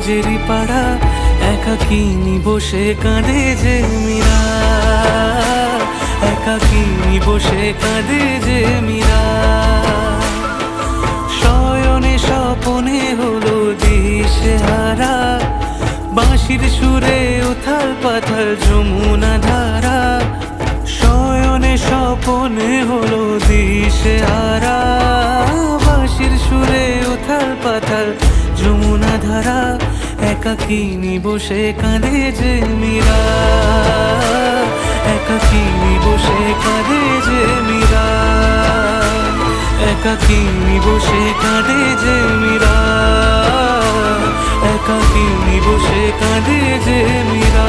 নিজেরই পাড়া একাকিনী বসে কাঁদে যে মীরা, একাকিনী বসে কাঁদে যে মীরা। শয়নে স্বপনে হলো দিশেহারা, বাঁশির সুরে উথাল পাথাল যমুনা ধারা। শয়নে স্বপনে হলো দিশেহারা, বাঁশির সুরে উথাল পাথাল যমুনা ধারা। একাকিনী বসে কাঁদে যে মীরা, একাকিনী বসে কাঁদে যে মীরা, একাকিনী বসে কাঁদে যে মীরা, একাকিনী বসে কাঁদে যে মীরা।